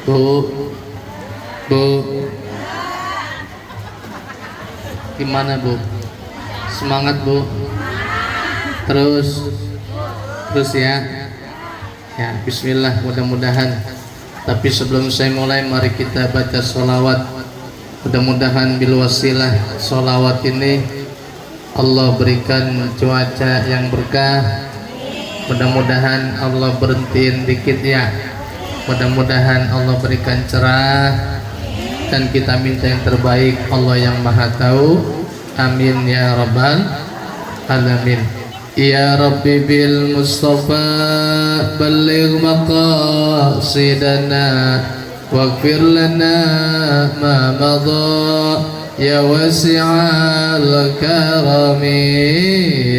Bu, Bu, gimana Bu? Semangat Bu. Terus ya. Ya, Bismillah, mudah-mudahan. Tapi sebelum saya mulai, mari kita baca sholawat. Mudah-mudahan bil wasilah sholawat ini Allah berikan cuaca yang berkah. Mudah-mudahan Allah berhentiin dikit ya. Mudah-mudahan Allah berikan cerah, dan kita minta yang terbaik, Allah yang maha tahu. Amin ya rabbal alamin. Ya Rabbi bil Mustafa balligh maqasidana waghfir lana ma madha ya wasi'al karami.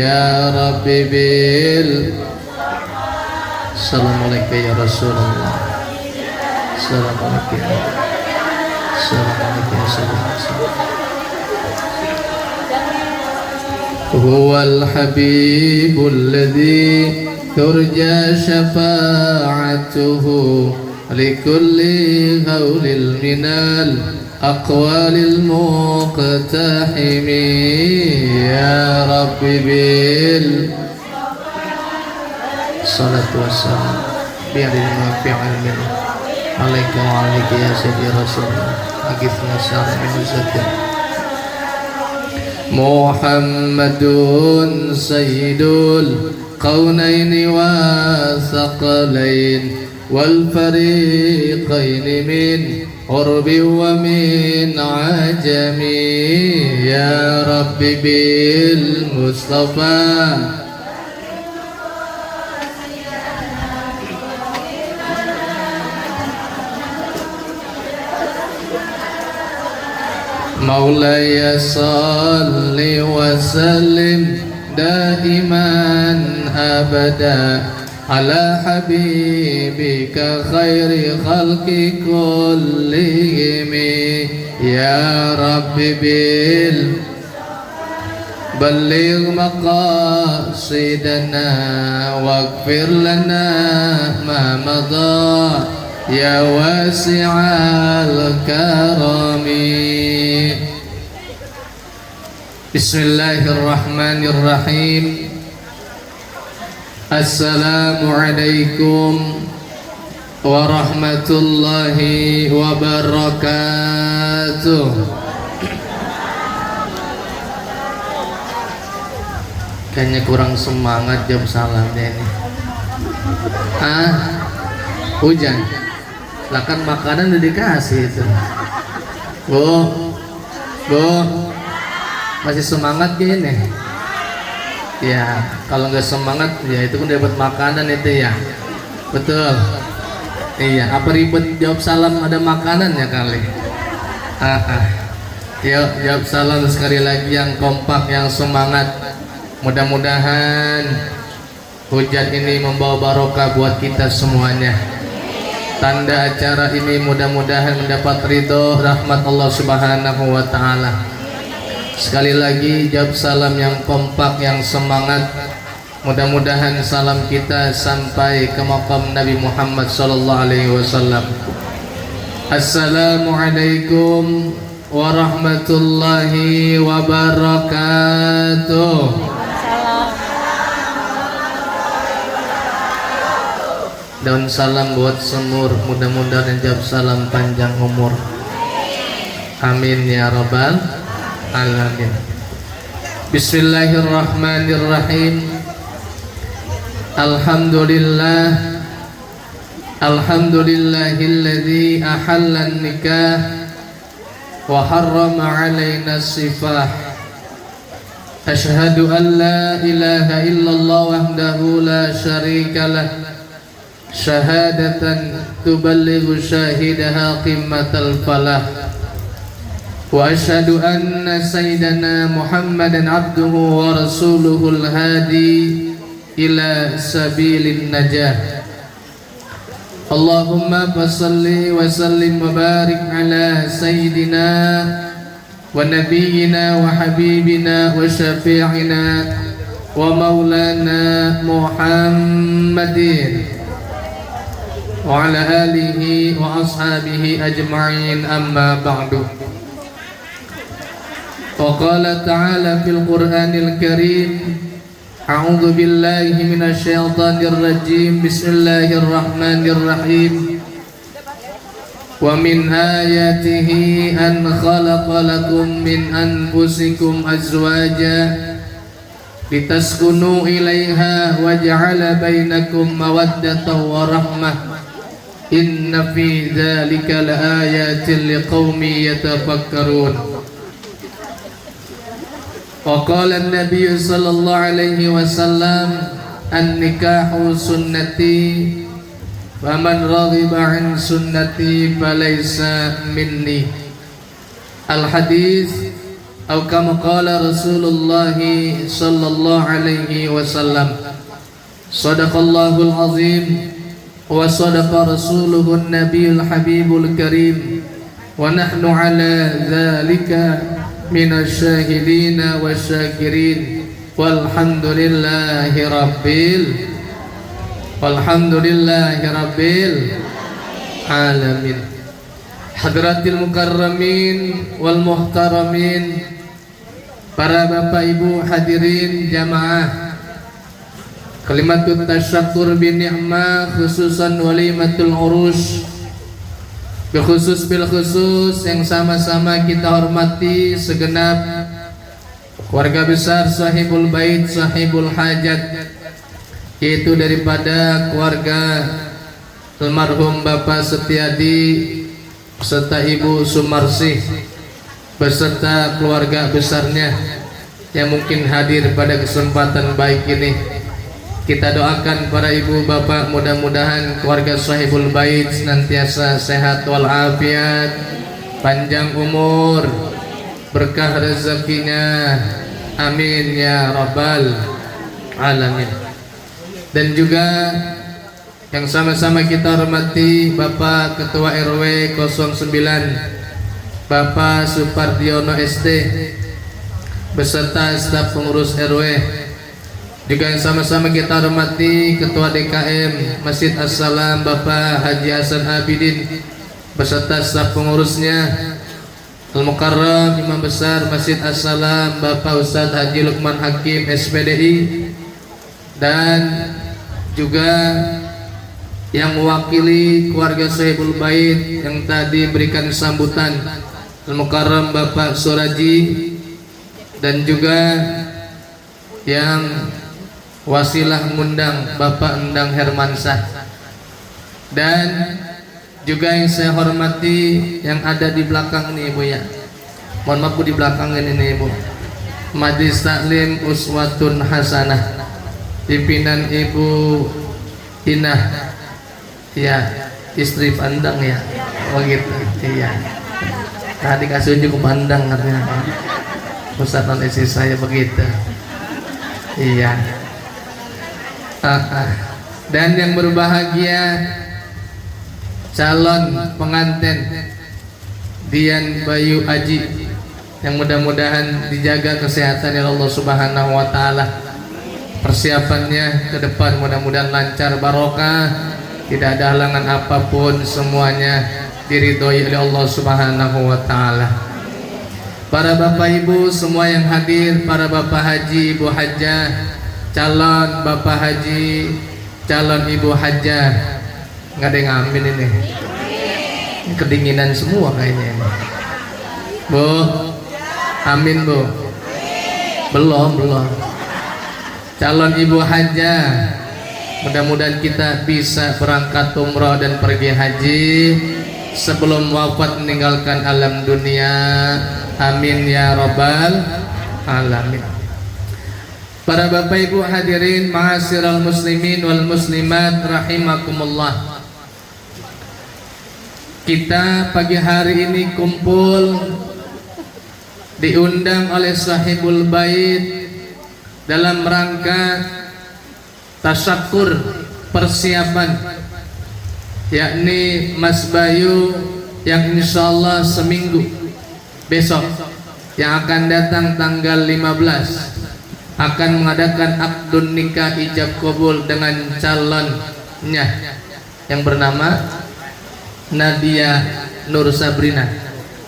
Ya Rabbi bil Assalamualaikum ya Rasulullah. Assalamualaikum. Assalamualaikum warahmatullahi. هو الحبيب الذي ترجى شفاعته لكل هول من الأقوال المقتحم. يا رب بالصلاة والسلام بأرنا علم عليك وعليك يا سيدي رسول الله أغثنا شر من الزكاة. محمد سيد الكونين والثقلين والفريقين من قرب ومن عجم. يا رب بالمصطفى مولاي صل وسلم دائما أبدا على حبيبك خير خلق كلهم. يا رب بلغ مقاصدنا واغفر لنا ما مضى يا واسع الكرم. Bismillahirrahmanirrahim. Assalamualaikum warahmatullahi wabarakatuh. Kayaknya kurang semangat jawab salamnya ini. Hujan. Lah kan makanan udah dikasih itu. Bu, masih semangat gini? Ya, kalau nggak semangat ya itu pun dapat makanan itu ya. Betul. Iya, apa ribet jawab salam ada makanan ya kali? Yuk jawab salam sekali lagi yang kompak, yang semangat. Mudah-mudahan hujan ini membawa barokah buat kita semuanya. Tanda acara ini mudah-mudahan mendapat ridho rahmat Allah Subhanahu wa taala. Sekali lagi jawab salam yang kompak, yang semangat. Mudah-mudahan salam kita sampai ke maqam Nabi Muhammad sallallahu alaihi wasallam. Assalamualaikum warahmatullahi wabarakatuh. Daun salam buat semur, mudah-mudahan jawab salam panjang umur. Amin ya rabbal alamin. Bismillahirrahmanirrahim. Alhamdulillahilladzi ahalla nikah wa harrama alaina sifah. Asyhadu an la ilaha illallah wahdahu la syarika lah, syahadatan tuballighu syahidaha qimmatal falah. Wa asyhadu anna sayyidana Muhammadan abduhu wa rasuluhul hadi ila sabilin najah. Allahumma fassalli wa sallim wa barik ala sayyidina wa nabiyyina wa habibina wa syafi'ina wa maulana Muhammadin وعلى آله وأصحابه أجمعين أما بعد وقال تعالى في القرآن الكريم أعوذ بالله من الشيطان الرجيم بسم الله الرحمن الرحيم ومن آياته أن خلق لكم من أنفسكم أزواجا لتسكنوا إليها وجعل بينكم مودة ورحمة إن في ذلك لآيات لقوم يتفكرون وقال النبي صلى الله عليه وسلم النكاح سنتي ومن رغب عن سنتي فليس مني الحديث أو كما قال رسول الله صلى الله عليه وسلم صدق الله العظيم وصدق رسوله النبي الحبيب الكريم ونحن على ذلك من الشاهدين والشاكرين والحمد لله رب العالمين. Hadratil mukarramin wal muhtaramin, para bapak ibu hadirin jamaah, kalimatut tasyakur bin ni'mah khususan walimatul urus, bil khusus yang sama-sama kita hormati segenap keluarga besar sahibul bait sahibul hajat, yaitu daripada keluarga almarhum Bapak Setiadi beserta Ibu Sumarsih beserta keluarga besarnya yang mungkin hadir pada kesempatan baik ini. Kita doakan para ibu bapak, mudah-mudahan keluarga sahibul bait senantiasa sehat walafiat, panjang umur, berkah rezekinya, amin ya rabbal alamin. Dan juga yang sama-sama kita hormati Bapak Ketua RW 09 Bapak Supardiono SD beserta staf pengurus RW. Juga yang sama-sama kita hormati Ketua DKM Masjid As-Salam Bapak Haji Hasan Abidin beserta staf pengurusnya, Al-Mukarram Imam Besar Masjid As-Salam Bapak Ustadz Haji Lukman Hakim SPDI, dan juga yang mewakili keluarga Sahibul Bait yang tadi berikan sambutan, Al-Mukarram Bapak Suraji, dan juga yang wasilah ngundang Bapak Endang Hermansah, dan juga yang saya hormati yang ada di belakang nih Ibu ya, mohon maaf Bu, di belakang ini nih Ibu, Majelis Taklim Uswatun Hasanah pimpinan Ibu Inah ya, istri Pandang ya, oh gitu iya, tadi kasih unjuk ke Pandang katanya Ustaz non istri saya begitu iya. Dan yang berbahagia calon pengantin Dian Bayu Aji, yang mudah-mudahan dijaga kesehatan oleh Allah Subhanahu wa taala. Persiapannya ke depan mudah-mudahan lancar barokah, tidak ada halangan apapun, semuanya diridhoi oleh Allah Subhanahu wa taala. Para bapak ibu semua yang hadir, para bapak haji, ibu hajah, calon bapak haji, calon ibu hajah, nggak ada yang amin ini, kedinginan semua kayaknya ini. Bu, amin Bu, belum. Calon ibu hajah, mudah-mudahan kita bisa berangkat umrah dan pergi haji sebelum wafat meninggalkan alam dunia, amin ya rabbal alamin. Para bapak ibu hadirin ma'asyiral muslimin wal muslimat rahimakumullah, kita pagi hari ini kumpul diundang oleh sahibul bait dalam rangka tasyakur persiapan, yakni Mas Bayu yang insyaallah seminggu besok yang akan datang tanggal 15 akan mengadakan akdun nikah ijab kabul dengan calonnya, yang bernama Nadia Nur Sabrina.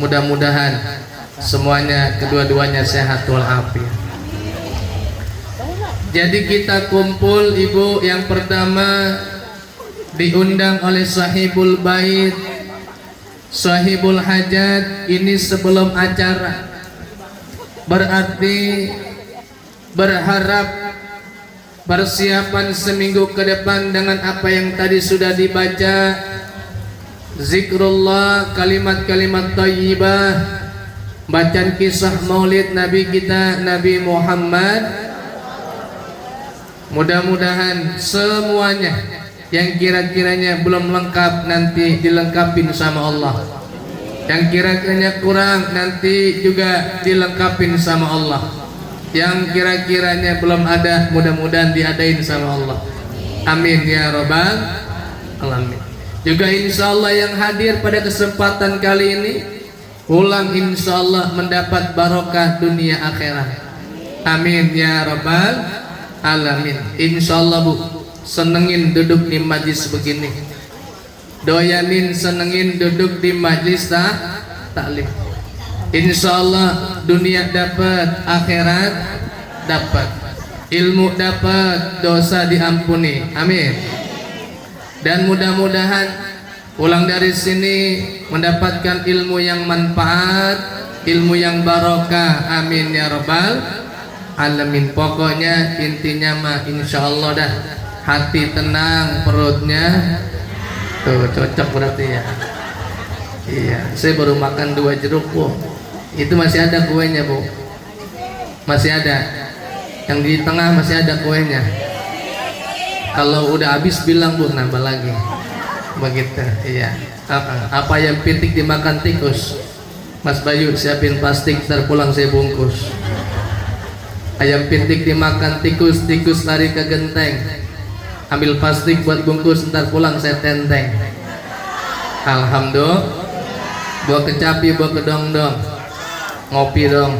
Mudah-mudahan semuanya kedua-duanya sehat walafiat. Jadi kita kumpul Ibu, yang pertama diundang oleh sahibul bait, sahibul hajat. Ini sebelum acara, berarti berharap persiapan seminggu ke depan dengan apa yang tadi sudah dibaca, zikrullah, kalimat-kalimat thayyibah, bacaan kisah maulid Nabi kita Nabi Muhammad. Mudah-mudahan semuanya yang kira-kiranya belum lengkap nanti dilengkapin sama Allah, yang kira-kiranya kurang nanti juga dilengkapin sama Allah, yang kira-kiranya belum ada mudah-mudahan diadain sama Allah. Amin ya rabbal alamin. Juga insya Allah yang hadir pada kesempatan kali ini ulang insya Allah mendapat barokah dunia akhirat. Amin ya rabbal alamin. Insya Allah Bu, senengin duduk di majlis begini, doyanin senengin duduk di majlis taklim. Insya Allah dunia dapat, akhirat dapat, ilmu dapat, dosa diampuni. Amin. Dan mudah-mudahan pulang dari sini mendapatkan ilmu yang manfaat, ilmu yang barokah. Amin ya rabbal alamin. Pokoknya intinya mah insya Allah dah hati tenang, perutnya tuh cocok berarti ya. Iya, saya baru makan 2 jeruk Bu. Itu masih ada kuenya Bu, masih ada. Yang di tengah masih ada kuenya. Kalau udah habis bilang Bu, nambah lagi. Begitu. Iya. Apa yang pitik dimakan tikus? Mas Bayu siapin plastik, ntar pulang saya bungkus. Ayam pitik dimakan tikus, tikus lari ke genteng. Ambil plastik buat bungkus, ntar pulang saya tenteng. Alhamdulillah. Bawa kecapi, bawa kedong-dong. Ngopi dong.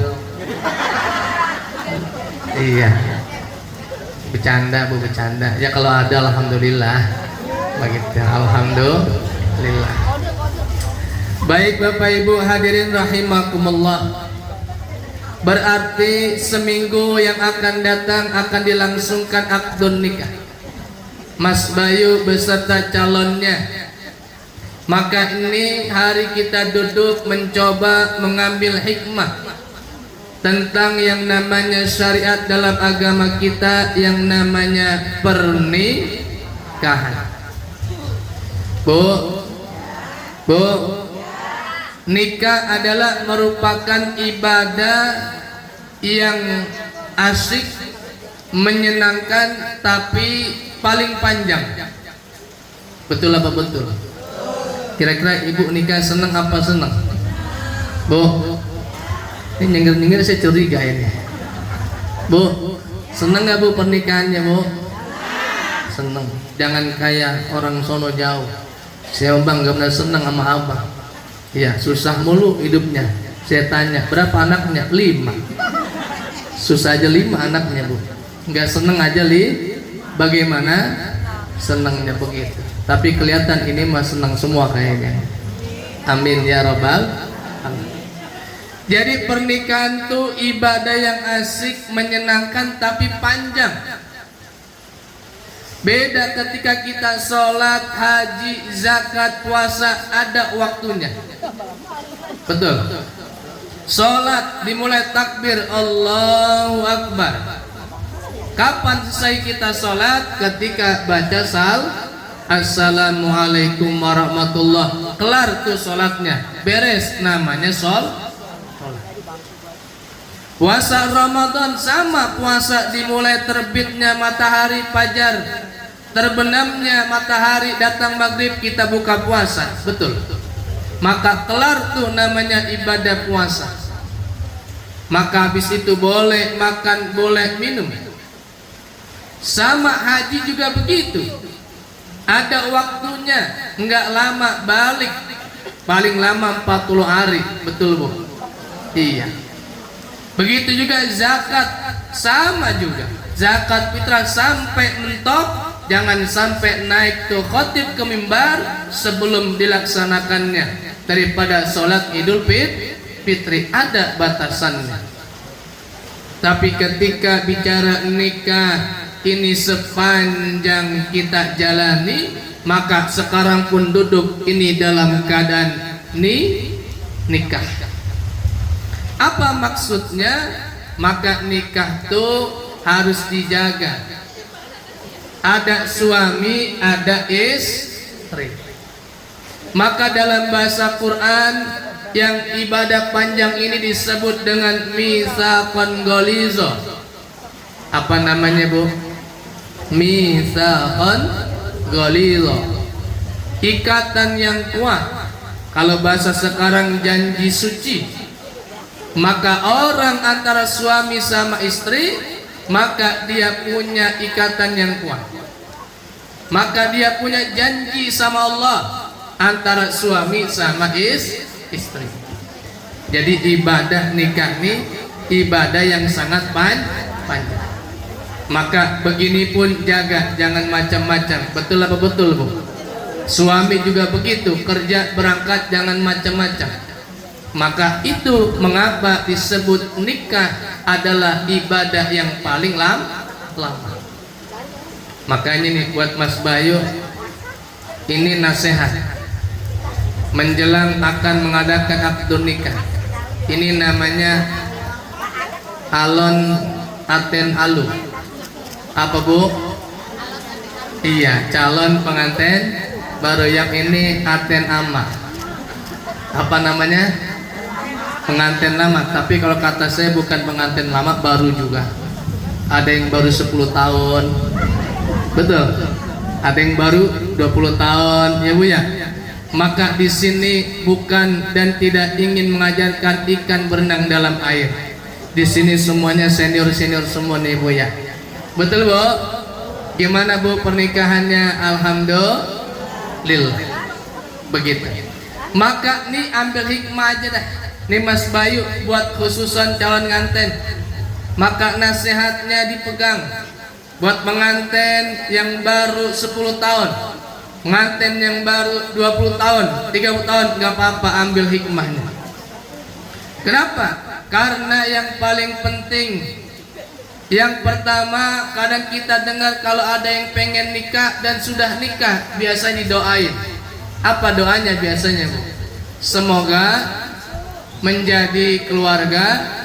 Iya. Bercanda Bu, bercanda. Ya kalau ada alhamdulillah. Begitu. Alhamdulillah. Baik Bapak Ibu hadirin rahimakumullah. Berarti seminggu yang akan datang akan dilangsungkan akdun nikah Mas Bayu beserta calonnya. Maka ini hari kita duduk mencoba mengambil hikmah tentang yang namanya syariat dalam agama kita, yang namanya pernikahan. Bu, nikah adalah merupakan ibadah yang asik, menyenangkan, tapi paling panjang. Betul apa betul? Kira-kira Ibu nikah senang apa senang? Bu, ini nyengir-nyengir saya curiga ini. Bu, senang gak Bu pernikahannya Bu? Senang. Jangan kayak orang sono jauh. Saya Bang gak pernah senang sama Abang. Ya susah mulu hidupnya. Saya tanya berapa anaknya? 5. Susah aja 5 anaknya Bu. Nggak seneng aja bagaimana senengnya begitu. Tapi kelihatan ini mah seneng semua kayaknya. Amin ya rabbal alamin. Jadi pernikahan tuh ibadah yang asik, menyenangkan tapi panjang. Beda ketika kita sholat, haji, zakat, puasa, ada waktunya. Betul. Sholat dimulai takbir Allahu Akbar. Kapan selesai kita sholat? Ketika baca Assalamualaikum warahmatullah. Kelar tuh sholatnya, beres, namanya sholat. Puasa Ramadan sama, puasa dimulai terbitnya matahari fajar, terbenamnya matahari, datang maghrib kita buka puasa. Betul. Maka kelar tuh namanya ibadah puasa. Maka habis itu boleh makan, boleh minum. Sama haji juga begitu. Ada waktunya, enggak lama balik. Paling lama 40 hari. Betul Bu? Iya. Begitu juga zakat, sama juga. Zakat fitrah sampai mentok jangan sampai naik tuh khotib ke mimbar sebelum dilaksanakannya daripada sholat Idul Fitri, ada batasannya. Tapi ketika bicara nikah ini sepanjang kita jalani, maka sekarang pun duduk ini dalam keadaan nikah. Apa maksudnya? Maka nikah tuh harus dijaga. Ada suami, ada istri. Maka dalam bahasa Quran yang ibadah panjang ini disebut dengan mitsaqan ghaliza. Apa namanya, Bu? Mitsaqan ghaliza. Ikatan yang kuat. Kalau bahasa sekarang janji suci. Maka orang antara suami sama istri, maka dia punya ikatan yang kuat. Maka dia punya janji sama Allah antara suami sama istri. Jadi ibadah nikah ini ibadah yang sangat panjang. Maka begini pun jaga, jangan macam-macam. Betul apa betul, Bu? Suami juga begitu, kerja berangkat jangan macam-macam. Maka itu mengapa disebut nikah adalah ibadah yang paling lama. Makanya nih buat Mas Bayu, ini nasihat menjelang akan mengadakan akad nikah. Ini namanya alon aten alu. Apa, Bu? Iya, calon pengantin baru. Yang ini aten ama. Apa namanya? Pengantin lama. Tapi kalau kata saya bukan pengantin lama, baru juga. Ada yang baru 10 tahun. Betul. Ada yang baru 20 tahun, ya Bu ya. Maka di sini bukan dan tidak ingin mengajarkan ikan berenang dalam air. Di sini semuanya senior-senior semua nih, Bu ya. Betul, Bu? Gimana, Bu, pernikahannya? Alhamdulillah. Begitu. Maka nih ambil hikmah aja dah. Nih Mas Bayu buat khususan calon nganten. Maka nasihatnya dipegang. Buat pengantin yang baru 10 tahun, pengantin yang baru 20 tahun, 30 tahun, nggak apa-apa, ambil hikmahnya. Kenapa? Karena yang paling penting, yang pertama, kadang kita dengar kalau ada yang pengen nikah dan sudah nikah, biasanya didoain. Apa doanya biasanya, Bu? Semoga menjadi keluarga,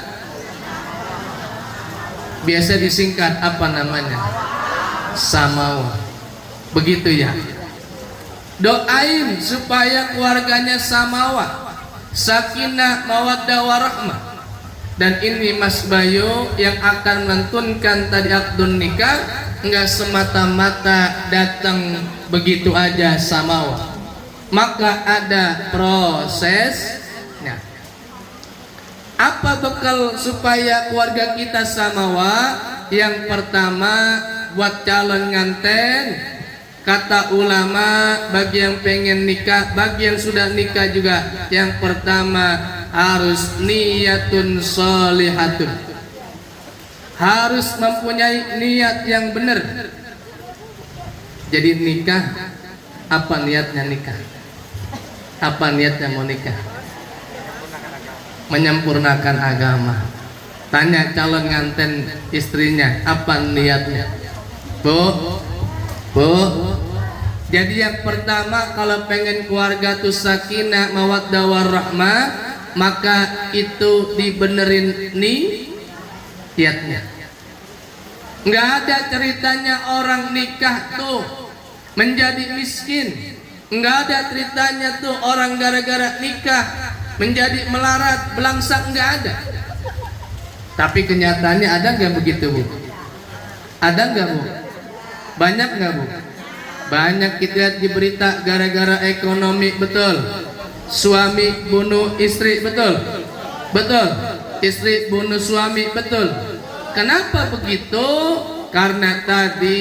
biasa disingkat apa namanya? Samawa. Begitu ya. Doain supaya keluarganya samawa, sakinah, mawaddah warahmah. Dan ini Mas Bayu yang akan melantunkan tadi akdun nikah, enggak semata-mata datang begitu aja samawa. Maka ada prosesnya. Apa bekal supaya keluarga kita samawa? Yang pertama, buat calon nganten, kata ulama, bagi yang pengen nikah, bagi yang sudah nikah juga, yang pertama harus niyatun sholihatun, harus mempunyai niat yang benar. Jadi nikah, apa niatnya nikah? Apa niatnya mau nikah? Menyempurnakan agama. Tanya calon nganten istrinya, apa niatnya? Bu, jadi yang pertama kalau pengen keluarga tuh sakinah, mawaddah warahmah, maka itu dibenerin niatnya. Nggak ada ceritanya orang nikah tuh menjadi miskin. Nggak ada ceritanya tuh orang gara-gara nikah menjadi melarat, belangsak, nggak ada. Tapi kenyataannya ada nggak begitu, Bu? Ada nggak, Bu? Banyak nggak, Bu? Banyak kita lihat di berita gara-gara ekonomi, betul. Suami bunuh istri, betul. Betul. Istri bunuh suami, betul. Kenapa begitu? Karena tadi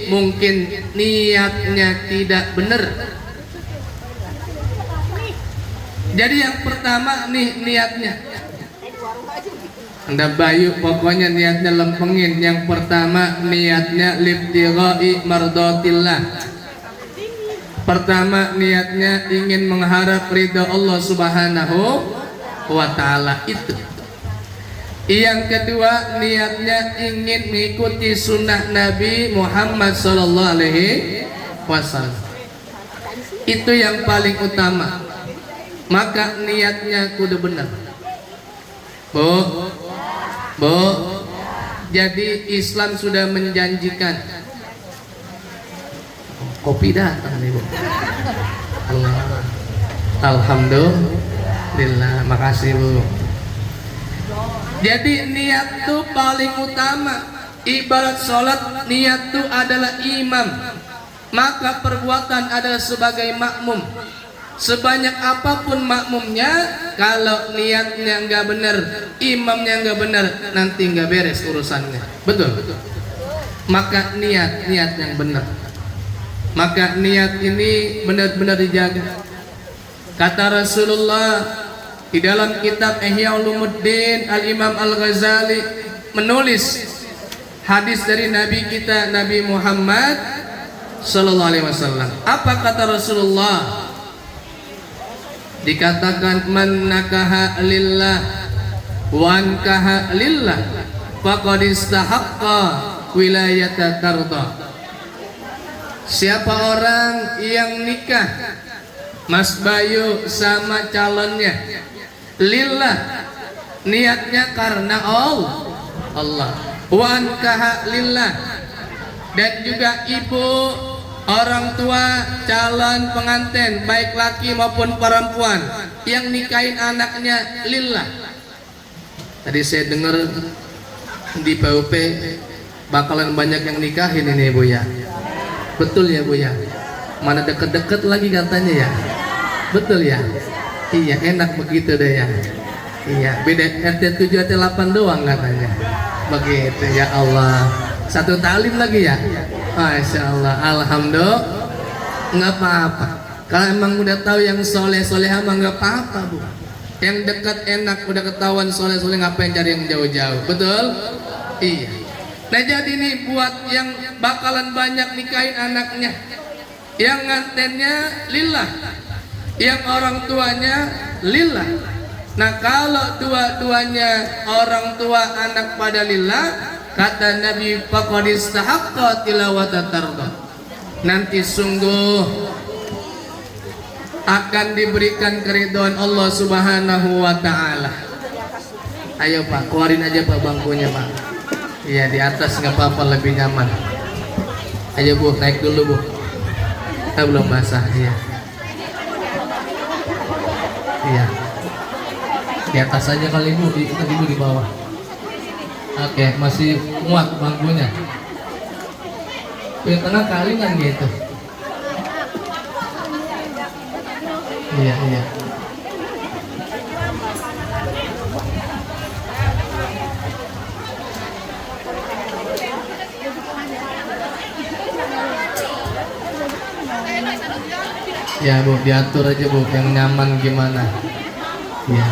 mungkin niatnya tidak benar. Jadi yang pertama nih niatnya. Anda bayu pokoknya niatnya lempengin. Yang pertama niatnya libtighai mardatillah. Pertama niatnya ingin mengharap ridha Allah Subhanahu wa ta'ala itu. Yang kedua niatnya ingin mengikuti sunnah Nabi Muhammad sallallahu alaihi wasallam. Itu yang paling utama. Maka niatnya kudu benar. Bu, jadi Islam sudah menjanjikan. Kopi datang nih, Bu. Alhamdulillah, makasih, Bu. Jadi niat itu paling utama. Ibarat sholat, niat itu adalah imam, maka perbuatan adalah sebagai makmum. Sebanyak apapun makmumnya, kalau niatnya nggak benar, imamnya nggak benar, nanti nggak beres urusannya. Betul. Maka niat yang benar. Maka niat ini benar-benar dijaga. Kata Rasulullah di dalam kitab Ihya Ulumuddin, Al-Imam Al-Ghazali menulis hadis dari Nabi kita Nabi Muhammad sallallahu alaihi wasallam. Apa kata Rasulullah? Dikatakan man nakaha lillah wa ankaha lillah faqad istahaqqa wilayata tarda. Siapa orang yang nikah Mas Bayu sama calonnya lillah, niatnya karena Allah, wa ankaha lillah, dan juga ibu, orang tua calon pengantin baik laki maupun perempuan yang nikahin anaknya lillah. Tadi saya dengar di PUP bakalan banyak yang nikahin ini, Bu ya. Betul ya, Bu ya? Mana deket-deket lagi katanya ya. Betul ya? Iya, enak begitu deh ya. Iya, beda RT 7 RT 8 doang katanya. Begitu ya Allah. Satu talim lagi ya. Masya Allah, alhamdulillah. Nggak apa-apa. Kalau emang udah tahu yang soleh-soleh mah nggak apa-apa, Bu. Yang dekat enak, udah ketahuan soleh-soleh, ngapain cari yang jauh-jauh? Betul? Iya. Nah jadi nih buat yang bakalan banyak nikahin anaknya, yang ngantennya lillah, yang orang tuanya lillah. Nah kalau dua-duanya orang tua anak pada lillah, kata Nabi faqad istahaqqa tilawata tarda, nanti sungguh akan diberikan keridhaan Allah Subhanahu wa ta'ala. Ayo Pak, keluarin aja Pak bangkunya Pak. Iya, di atas nggak apa-apa, lebih nyaman. Ayo Bu, naik dulu Bu. Kita belum basah ya. Iya. Di atas aja kali Bu, kita dulu di bawah. Oke, masih muat bangkunya. Di tengah kali kan gitu. Iya. Ya Bu, diatur aja Bu, yang nyaman gimana. Ya.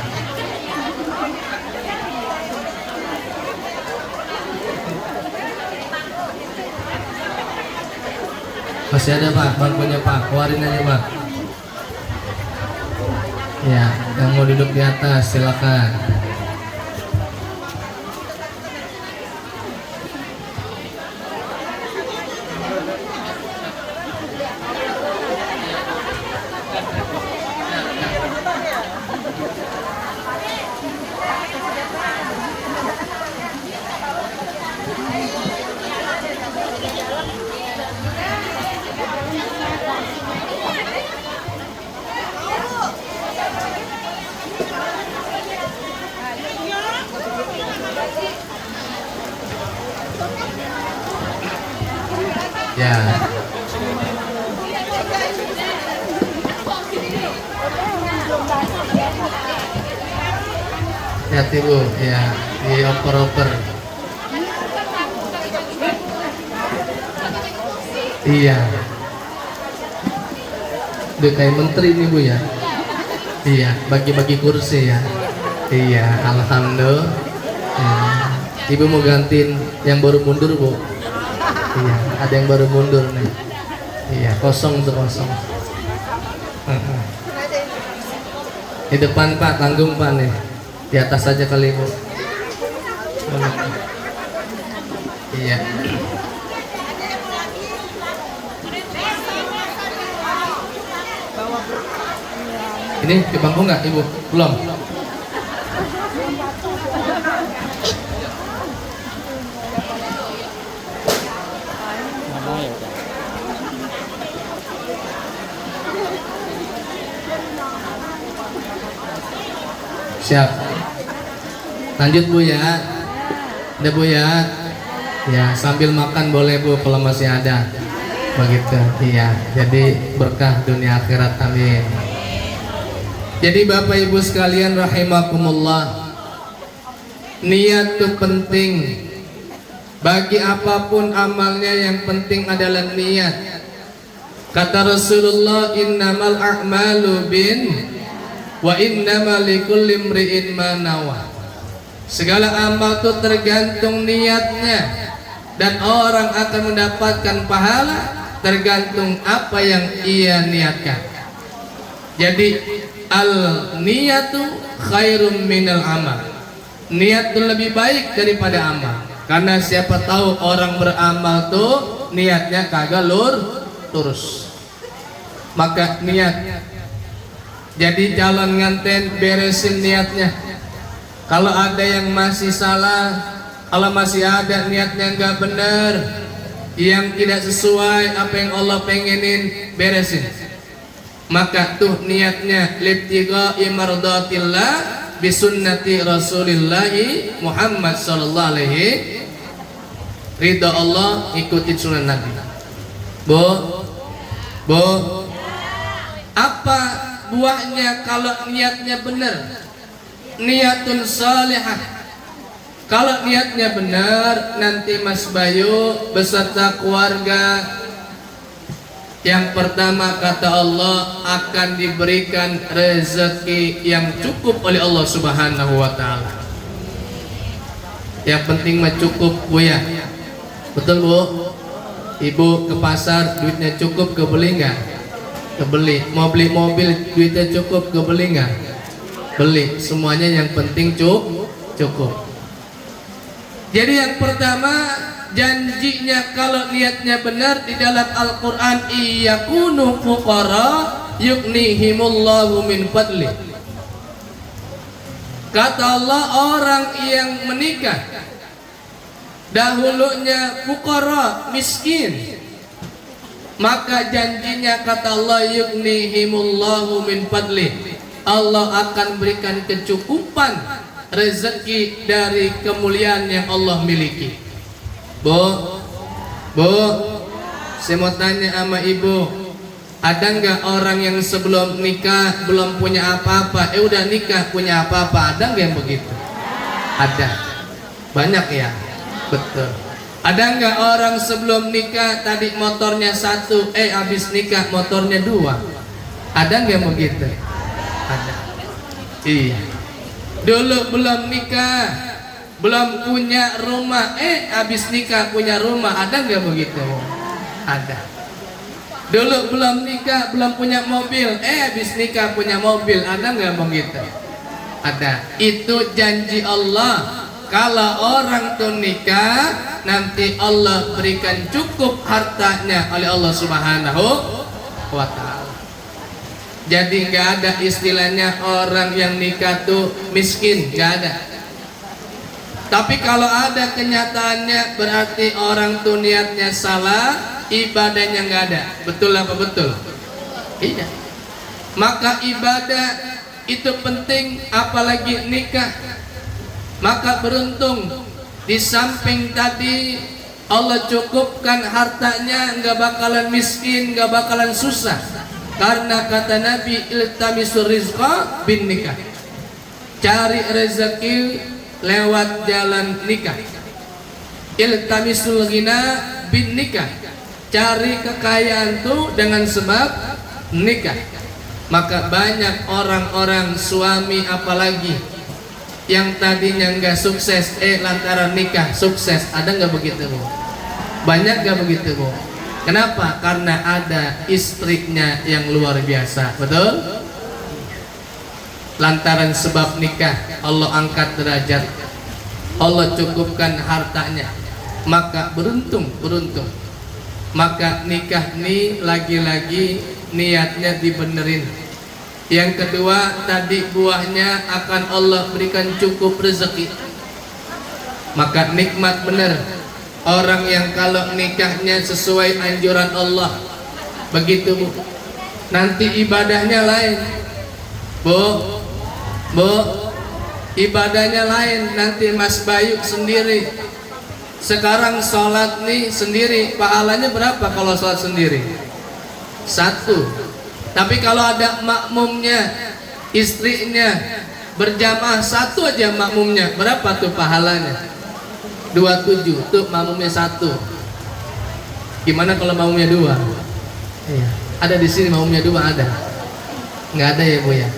Masih ada Pak, bangkunya Pak, keluarin aja Pak. Ya, yang mau duduk di atas silakan. Ya. Hati Bu, ya, dioper-oper. Iya. Udah kayak menteri nih Bu ya. Iya, bagi-bagi kursi ya. Iya, alhamdulillah. Ibu mau gantiin yang baru mundur, Bu? Iya, ada yang baru mundur nih. Iya, kosong tuh, kosong. Di depan Pak, tanggung Pak nih. Di atas saja kali Bu. Iya. Ini ke bangku nggak Ibu? Belum. Siap. Lanjut Bu ya. Udah Bu ya. Ya, sambil makan boleh Bu kalau masih ada. Begitu. Iya. Jadi berkah dunia akhirat, amin. Jadi Bapak Ibu sekalian rahimakumullah, niat itu penting. Bagi apapun amalnya yang penting adalah niat. Kata Rasulullah, innamal a'malu bin wa innamal likulli imri'in ma nawa. Segala amal itu tergantung niatnya, dan orang akan mendapatkan pahala tergantung apa yang ia niatkan. Jadi al niyatu khairum minal amal. Niat itu lebih baik daripada amal. Karena siapa tahu orang beramal tuh niatnya kagak lurus. Maka niat. Jadi calon nganten beresin niatnya. Kalau ada yang masih salah, kalau masih ada niatnya nggak benar, yang tidak sesuai apa yang Allah pengenin, beresin. Maka tuh niatnya libtiga imardatillah bisunnati Rasulillahi Muhammad sallallahu alaihi, ridha Allah, ikutin sunnah Nabi. Bu, apa buahnya kalau niatnya benar? Niatun salihah. Kalau niatnya benar, nanti Mas Bayu beserta keluarga, yang pertama kata Allah akan diberikan rezeki yang cukup oleh Allah Subhanahu wa taala. Yang penting mah cukup Bu ya. Betul Bu? Ibu ke pasar duitnya cukup, kebeli nggak? Kebeli. Mau beli mobil duitnya cukup, kebeli nggak? Beli. Semuanya yang penting cukup. Jadi yang pertama, janjinya kalau niatnya benar di dalam Al-Quran, iyakunu fuqara yughnihimullahu min fadli. Kata Allah, orang yang menikah dahulunya fuqara, miskin, maka janjinya kata Allah, yughnihimullahu min fadli, Allah akan berikan kecukupan rezeki dari kemuliaan yang Allah miliki. Bu, saya mau tanya sama Ibu, ada nggak orang yang sebelum nikah belum punya apa-apa, udah nikah punya apa-apa? Ada nggak yang begitu? Ada, banyak ya, betul. Ada nggak orang sebelum nikah tadi motornya satu, habis nikah motornya dua? Ada nggak yang begitu? Ada. Iya. Dulu belum nikah, belum punya rumah, habis nikah punya rumah. Ada nggak begitu? Ada. Dulu belum nikah, belum punya mobil, habis nikah punya mobil. Ada nggak begitu? Ada. Itu janji Allah. Kalau orang tuh nikah, nanti Allah berikan cukup hartanya oleh Allah Subhanahu wa ta'ala. Jadi nggak ada istilahnya orang yang nikah tuh miskin, nggak ada. Tapi kalau ada kenyataannya berarti orang tuh niatnya salah, ibadahnya nggak ada. Betul apa betul? Iya. Maka ibadah itu penting, apalagi nikah. Maka beruntung di samping tadi Allah cukupkan hartanya, nggak bakalan miskin, nggak bakalan susah. Karena kata Nabi, iltamisur rizqa bin nikah, cari rezeki lewat jalan nikah. Iltamisul ghina bin nikah, cari kekayaan tuh dengan sebab nikah. Maka banyak orang-orang suami apalagi yang tadinya nggak sukses lantaran nikah sukses, ada nggak begitu Bu? Banyak nggak begitu Bu? Kenapa? Karena ada istrinya yang luar biasa, betul? Lantaran sebab nikah Allah angkat derajat, Allah cukupkan hartanya, maka beruntung. Maka nikah ini lagi-lagi niatnya dibenerin. Yang kedua, tadi buahnya akan Allah berikan cukup rezeki, maka nikmat bener. Orang yang kalau nikahnya sesuai anjuran Allah, begitu Bu, nanti ibadahnya lain Bu, ibadahnya lain. Nanti Mas Bayu sendiri sekarang sholat nih sendiri, pahalanya berapa kalau sholat sendiri? 1. Tapi kalau ada makmumnya, istrinya berjamaah 1 aja makmumnya, berapa tuh pahalanya? 27 tuh makmumnya 1. Gimana kalau makmumnya 2? Iya. Ada di sini makmumnya 2 ada? Nggak ada ya Bu ya?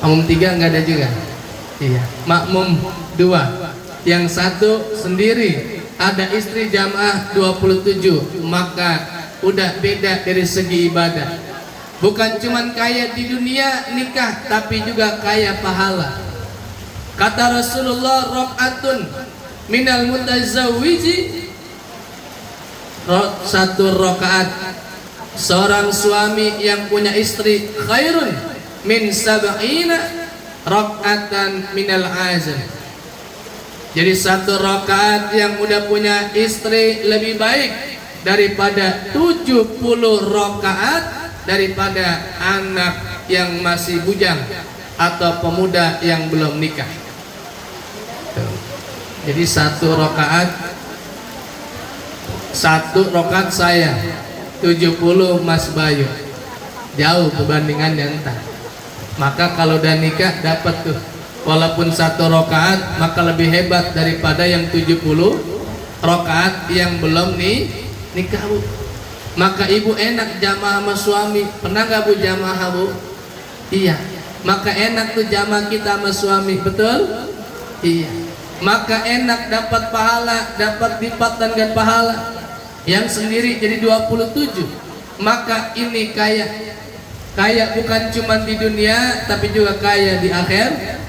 Makmum 3 nggak ada juga? Iya. Makmum 2, yang 1 sendiri, ada istri jamaah 27, maka udah beda dari segi ibadah. Bukan cuman kaya di dunia nikah, tapi juga kaya pahala. Kata Rasulullah, rakaatun minal mutazawwiji, 1 rakaat seorang suami yang punya istri khairun min sab'ina rakaatan minal azan. Jadi 1 rakaat yang udah punya istri lebih baik daripada 70 rakaat daripada anak yang masih bujang atau pemuda yang belum nikah. Jadi 1 rakaat saya, 70 Mas Bayu, jauh perbandingannya entah. Maka kalau udah nikah dapat tuh, walaupun 1 rakaat maka lebih hebat daripada yang 70 rakaat yang belum nikah Bu. Maka ibu enak jamaah sama suami. Pernah gak Bu jamaah Bu? Iya. Maka enak tuh jamaah kita sama suami, betul? Iya. Maka enak dapat pahala, dapat lipat dan pahala. Yang sendiri jadi 27. Maka ini kaya bukan cuma di dunia, tapi juga kaya di akhirat.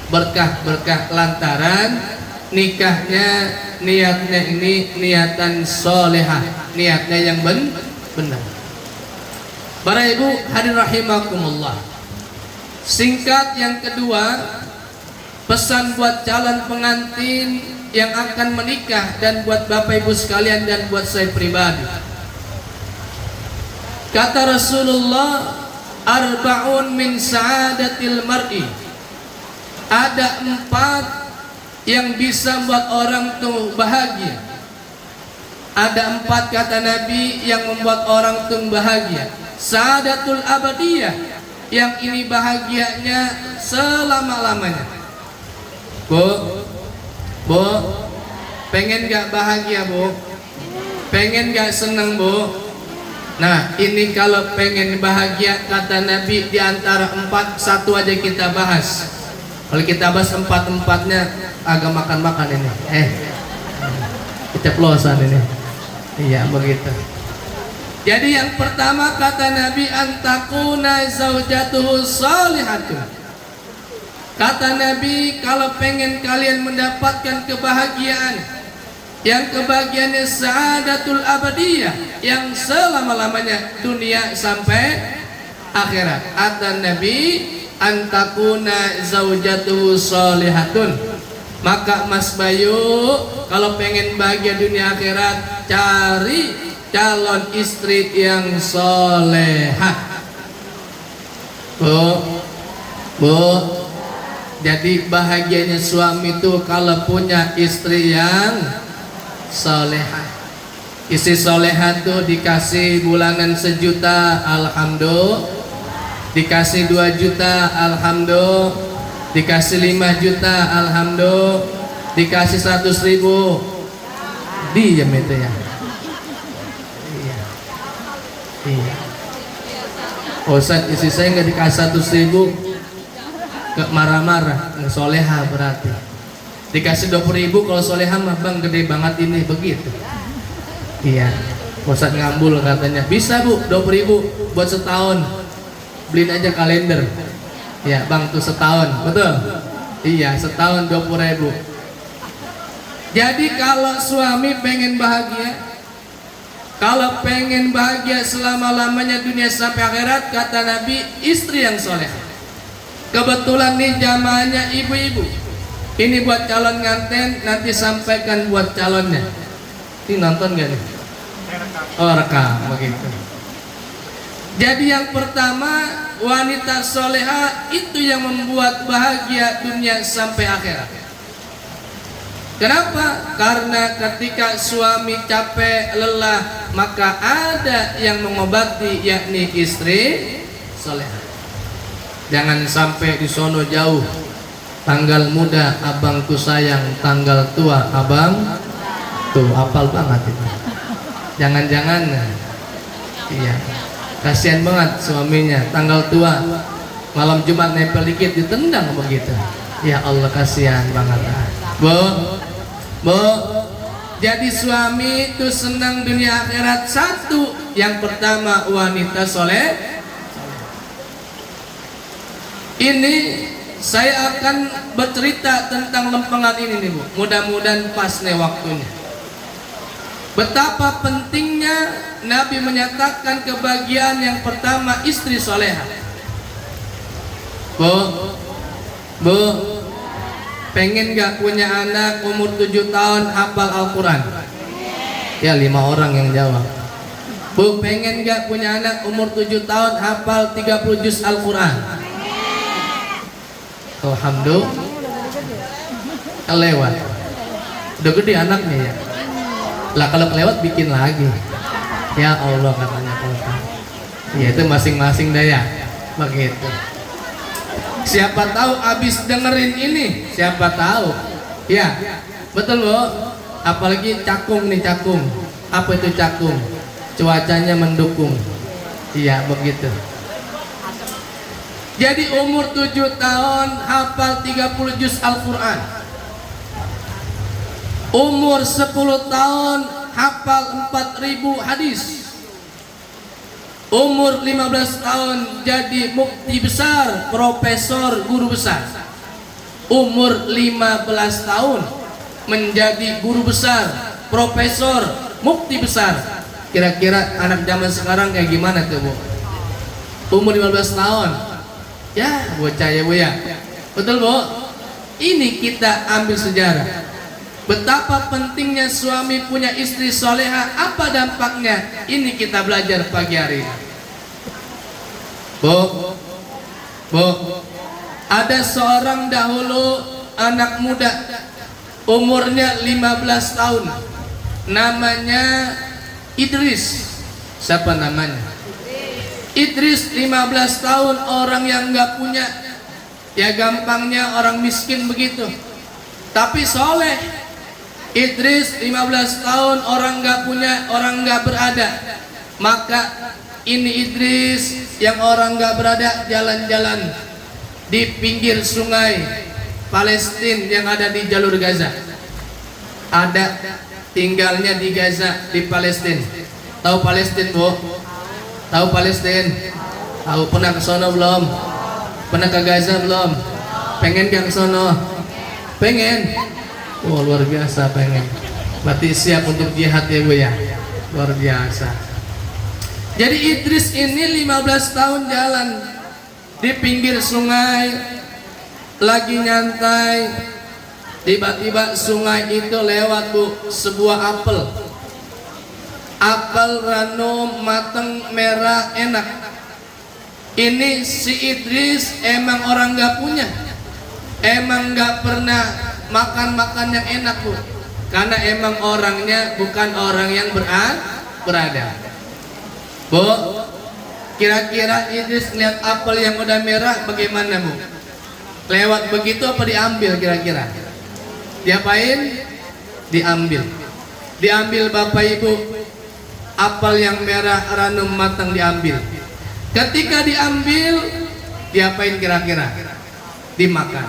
Berkah lantaran nikahnya, niatnya ini niatan solehah, niatnya yang benar. Para ibu hadirin rahimakumullah. Singkat yang kedua, pesan buat calon pengantin yang akan menikah dan buat Bapak Ibu sekalian dan buat saya pribadi. Kata Rasulullah, arba'un min sa'adatil mar'i. Ada 4 yang bisa membuat orang itu bahagia. Ada 4 kata Nabi yang membuat orang itu bahagia. Sa'adatul abadiyah, yang ini bahagianya selama-lamanya. Bu, pengen gak bahagia Bu? Pengen gak seneng Bu? Nah ini kalau pengen bahagia, kata Nabi, diantara 4, 1 aja kita bahas. Kalau kita bahas 4-4-nya agak makan-makan ini. Keceplosan ini. Iya begitu. Jadi yang pertama kata Nabi, antakuna zaujatuhu salihatun. Kata Nabi, kalau pengen kalian mendapatkan kebahagiaan, yang kebahagiaannya sa'adatul abadiyah, yang selama-lamanya, dunia sampai akhirat. Kata Nabi, antakuna zaujatuhu salihatun. Maka Mas Bayu, kalau pengen bahagia dunia akhirat, cari calon istri yang solehah. Bu, jadi bahagianya suami itu kalau punya istri yang solehah. Istri solehah tuh dikasih bulanan 1 juta, alhamdulillah. Dikasih 2 juta, alhamdulillah. Dikasih 5 juta, alhamdulillah. Dikasih 100.000, diam itu ya. Iya. Ustaz, istri saya nggak dikasih 100.000. Gak marah-marah, nggak soleha berarti. Dikasih 20.000 kalau soleha mah bang gede banget ini begitu. Iya, Ustadz ngambul katanya bisa bu 20.000 buat setahun, beliin aja kalender. Ya bang tuh setahun, betul? Iya setahun 20.000. Jadi kalau suami pengen bahagia, kalau pengen bahagia selama-lamanya dunia sampai akhirat, kata Nabi, istri yang soleh. Kebetulan nih jamaahnya ibu-ibu. Ini buat calon nganten, nanti sampaikan buat calonnya. Ini nonton gak nih? Oh rekam, begitu. Jadi yang pertama, wanita soleha itu yang membuat bahagia dunia sampai akhirat. Kenapa? Karena ketika suami capek, lelah, maka ada yang mengobati, yakni istri soleha. Jangan sampai di sono jauh. Tanggal muda abangku sayang, tanggal tua abang tuh hafal banget itu. Jangan-jangan, iya, kasihan banget suaminya. Tanggal tua, malam Jumat nempel dikit ditendang begitu. Ya Allah kasihan banget. Bu, jadi suami itu senang dunia akhirat satu. Yang pertama wanita soleh. Ini saya akan bercerita tentang lempengan ini nih bu. Mudah-mudahan pas nih waktunya. Betapa pentingnya Nabi menyatakan kebahagiaan yang pertama istri soleha. Bu, pengen gak punya anak umur 7 tahun hafal Al-Quran? Ya 5 orang yang jawab. Bu, pengen gak punya anak umur 7 tahun hafal 30 juz Al-Quran? Alhamdulillah. Kelewat. Udah gede anaknya ya. Lah kalau kelewat bikin lagi. Ya Allah katanya kalau. Ya itu masing-masing daya. Begitu. Siapa tahu abis dengerin ini, siapa tahu. Ya, betul bu. Apalagi cakung nih cakung. Apa itu cakung? Cuacanya mendukung. Iya begitu. Jadi umur 7 tahun hafal 30 juz Al-Quran. Umur 10 tahun hafal 4.000 hadis. Umur 15 tahun jadi mufti besar, profesor, guru besar. Umur 15 tahun menjadi guru besar, profesor, mufti besar. Kira-kira anak zaman sekarang kayak gimana tuh bu? Umur 15 tahun. Ya, bocah ya bu ya. Betul bu? Ini kita ambil sejarah. Betapa pentingnya suami punya istri soleha. Apa dampaknya? Ini kita belajar pagi hari ini. Bu, ada seorang dahulu anak muda, umurnya 15 tahun. Namanya Idris. Siapa namanya? Idris 15 tahun, orang yang nggak punya, ya gampangnya orang miskin begitu. Tapi soleh. Idris 15 tahun, orang nggak punya, orang nggak berada. Maka ini Idris yang orang nggak berada jalan-jalan di pinggir sungai Palestina yang ada di jalur Gaza. Ada tinggalnya di Gaza, di Palestina. Tahu Palestina bu? Tahu Palestina? Tahu, pernah ke sono belum? Pernah ke Gaza belum? Pengen ke sono? Pengen? Oh luar biasa pengen. Berarti siap untuk jihad ya bu ya? Luar biasa. Jadi Idris ini 15 tahun jalan di pinggir sungai, lagi nyantai. Tiba-tiba sungai itu lewat bu, sebuah apel. Apel ranum mateng merah enak. Ini si Idris emang orang gak punya, emang gak pernah makan yang enak bu, karena emang orangnya bukan orang yang berada. Bu, kira-kira Idris lihat apel yang udah merah bagaimana bu? Lewat begitu apa diambil kira-kira? Diapain? Diambil. Diambil bapak ibu. Apel yang merah ranum matang diambil. Ketika diambil, diapain kira-kira? dimakan.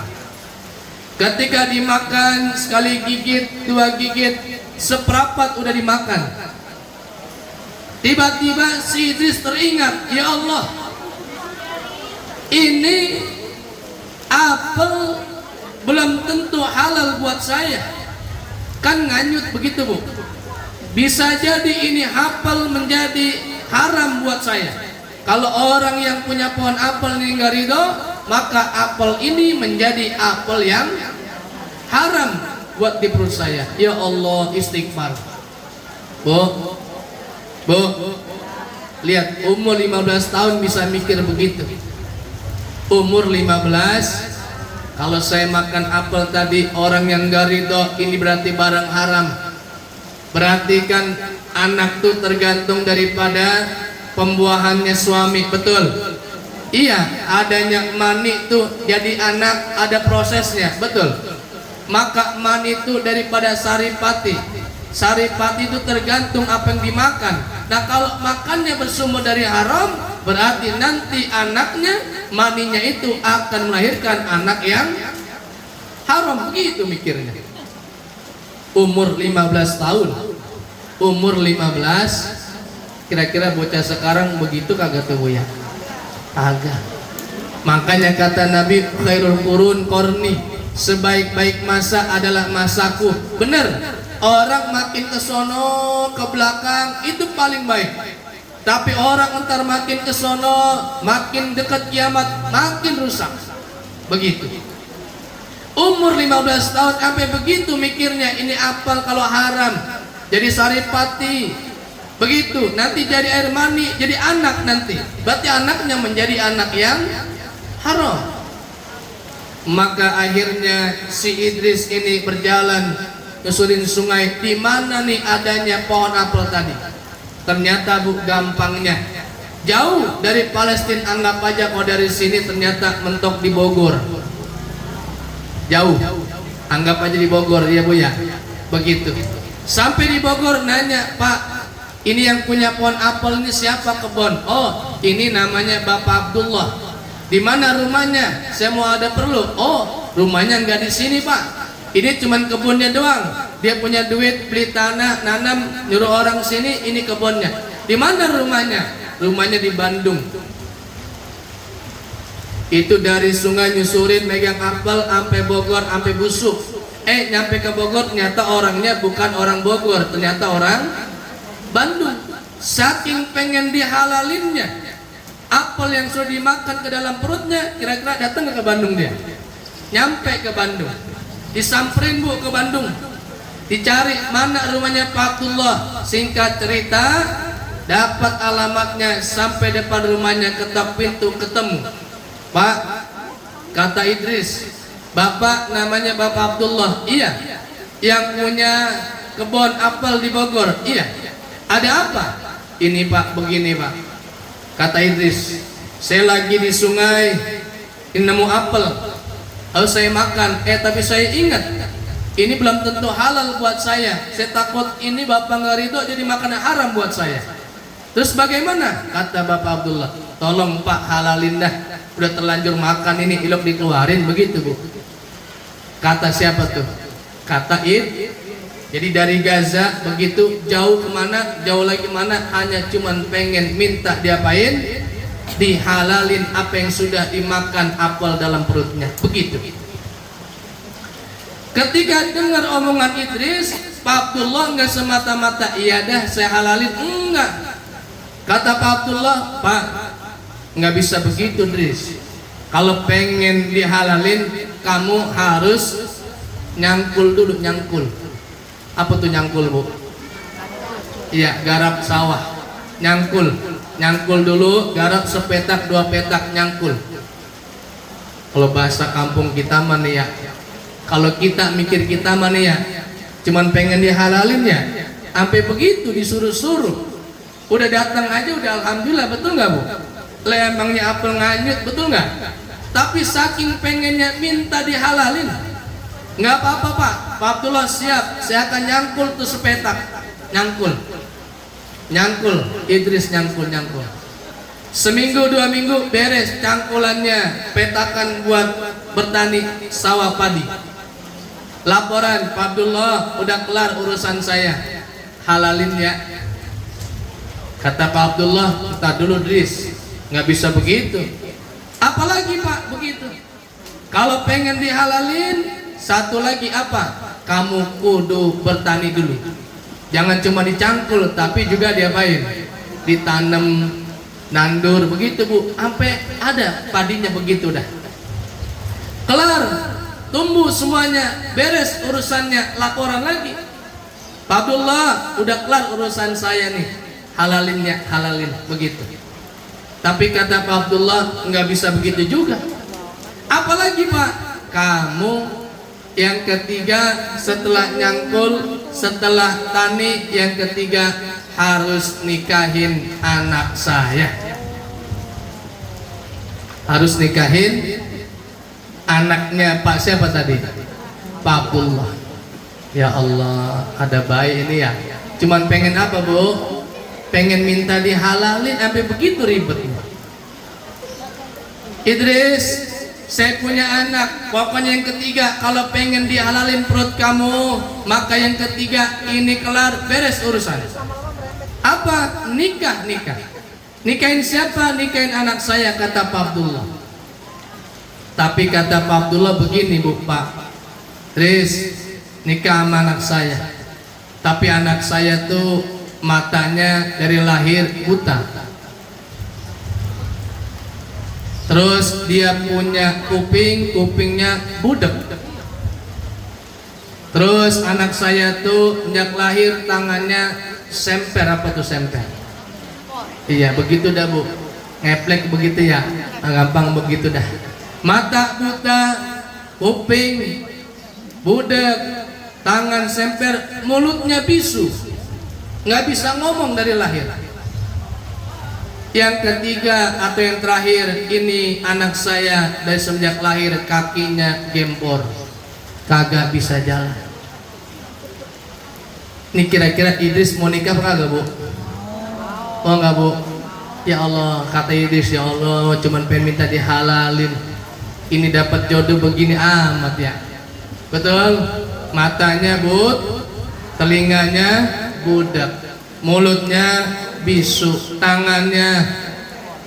Ketika dimakan, sekali gigit, dua gigit, seperempat udah dimakan. Tiba-tiba si Idris teringat, ya Allah, ini apel belum tentu halal buat saya. Kan nganyut begitu Bu. Bisa jadi ini apel menjadi haram buat saya. Kalau orang yang punya pohon apel ini nggak ridho, maka apel ini menjadi apel yang haram buat di perut saya. Ya Allah, istighfar. Bu, lihat umur 15 tahun bisa mikir begitu. Umur 15, kalau saya makan apel tadi orang yang nggak ridho, ini berarti barang haram. Berarti kan anak tuh tergantung daripada pembuahannya suami, betul? Iya, adanya mani tuh jadi anak ada prosesnya, betul? Maka mani itu daripada saripati. Saripati itu tergantung apa yang dimakan. Nah kalau makannya bersumber dari haram, berarti nanti anaknya maninya itu akan melahirkan anak yang haram. Begitu mikirnya. Umur 15 tahun, umur 15, kira-kira bocah sekarang begitu kagak tuh ya? Kagak. Makanya kata Nabi, khairul qurun qarni, sebaik-baik masa adalah masaku. Bener, orang makin ke sono ke belakang itu paling baik. Tapi orang entar makin ke sono, makin dekat kiamat, makin rusak. Begitu. Umur 15 tahun sampai begitu mikirnya, ini apel kalau haram jadi saripati. Begitu, nanti jadi air mani, jadi anak nanti. Berarti anaknya menjadi anak yang haram. Maka akhirnya si Idris ini berjalan nyusurin sungai. Di mana nih adanya pohon apel tadi? Ternyata Bu, gampangnya jauh dari Palestina. Anggap aja kalau dari sini ternyata mentok di Bogor. Jauh, anggap aja di Bogor ya Bu ya. Begitu. Sampai di Bogor nanya, Pak, ini yang punya pohon apel ini siapa kebon? Oh, ini namanya Bapak Abdullah. Di mana rumahnya? Saya mau ada perlu. Oh, rumahnya nggak di sini Pak. Ini cuman kebunnya doang. Dia punya duit beli tanah, nanam, nyuruh orang sini, ini kebunnya. Di mana rumahnya? Rumahnya di Bandung. Itu dari sungai nyusurin megang apel sampai Bogor, sampai busuk. Nyampe ke Bogor ternyata orangnya bukan orang Bogor, ternyata orang Bandung. Saking pengen dihalalinnya apel yang sudah dimakan ke dalam perutnya, kira-kira datang ke Bandung dia. Nyampe ke Bandung, disamperin Bu ke Bandung, dicari mana rumahnya Pak Abdullah. Singkat cerita, dapat alamatnya, sampai depan rumahnya, ketok pintu, ketemu. Pak, kata Idris, Bapak namanya Bapak Abdullah. Iya. Yang punya kebun apel di Bogor. Iya. Ada apa? Ini Pak, begini Pak. Kata Idris, saya lagi di sungai, ini nemu apel, harus saya makan. Tapi saya ingat, ini belum tentu halal buat saya. Saya takut ini Bapak nggak ridho jadi makanan haram buat saya. Terus bagaimana? Kata Bapak Abdullah, tolong Pak halalin dah. Udah terlanjur makan ini, ilok dikeluarin. Begitu Bu. Kata siapa tuh? Kata Id. Jadi dari Gaza begitu jauh kemana, jauh lagi kemana, hanya cuman pengen minta diapain? Dihalalin apa yang sudah dimakan apel dalam perutnya. Begitu. Ketika dengar omongan Idris, Pak Abdullah nggak semata-mata iya dah saya halalin, enggak. Kata Pak Abdullah, Pak, nggak bisa begitu Idris. Kalau pengen dihalalin, kamu harus nyangkul dulu, nyangkul. Apa tuh nyangkul Bu? Iya, garap sawah. Nyangkul, nyangkul dulu, garap sepetak dua petak, nyangkul. Kalau bahasa kampung kita mana ya? Kalau kita mikir kita mana ya? Cuman pengen dihalalin ya? Sampai begitu disuruh-suruh. Udah datang aja udah alhamdulillah, betul nggak Bu? Emangnya apel nganyut, betul nggak? Tapi saking pengennya minta dihalalin, nggak apa-apa Pak. Pak Abdullah siap, saya akan nyangkul tuh sepetak, nyangkul, nyangkul. Idris nyangkul, nyangkul. Seminggu 2 minggu beres cangkulannya, petakan buat bertani sawah padi. Laporan, Pak Abdullah, udah kelar urusan saya, halalin ya. Kata Pak Abdullah, kita dulu Dris, nggak bisa begitu. Apalagi Pak begitu? Kalau pengen dihalalin, satu lagi apa? Kamu kudu bertani dulu. Jangan cuma dicangkul, tapi juga diapain? Ditanam, nandur, begitu Bu. Sampai ada padinya begitu dah. Kelar, tumbuh semuanya, beres urusannya, laporan lagi. Pak Abdullah, udah kelar urusan saya nih, halalinnya, halalin, begitu. Tapi kata Pak Abdullah, nggak bisa begitu juga. Apalagi Pak? Kamu yang ketiga setelah nyangkul, setelah tani, yang ketiga harus nikahin anak saya. Harus nikahin anaknya Pak siapa tadi? Pak Abdullah. Ya Allah, ada bayi ini ya. Cuman pengen apa Bu? Pengen minta dihalalin, sampai begitu ribet. Idris, saya punya anak, pokoknya yang ketiga kalau pengen dihalalin perut kamu, maka yang ketiga ini kelar, beres urusan. Apa? Nikah. Nikahin siapa? Nikahin anak saya, kata Pak Abdullah. Tapi kata Pak Abdullah begini Bu, Pak Tris, nikah sama anak saya, tapi anak saya tuh matanya dari lahir buta. Terus dia punya kupingnya budek. Terus anak saya tuh sejak lahir tangannya semper. Apa tuh semper? Iya begitu dah Bu, ngeplek begitu ya, gampang begitu dah. Mata buta, kuping budek, tangan semper, mulutnya bisu, nggak bisa ngomong dari lahir. Yang ketiga atau yang terakhir, ini anak saya dari semenjak lahir kakinya gempor, kagak bisa jalan. Ini kira-kira Idris mau nikah apa kagak Bu? Oh enggak Bu? Ya Allah, kata Idris, ya Allah cuman pengen minta dihalalin, ini dapat jodoh begini amat ya. Betul? Matanya but, telinganya budak, mulutnya bisu, tangannya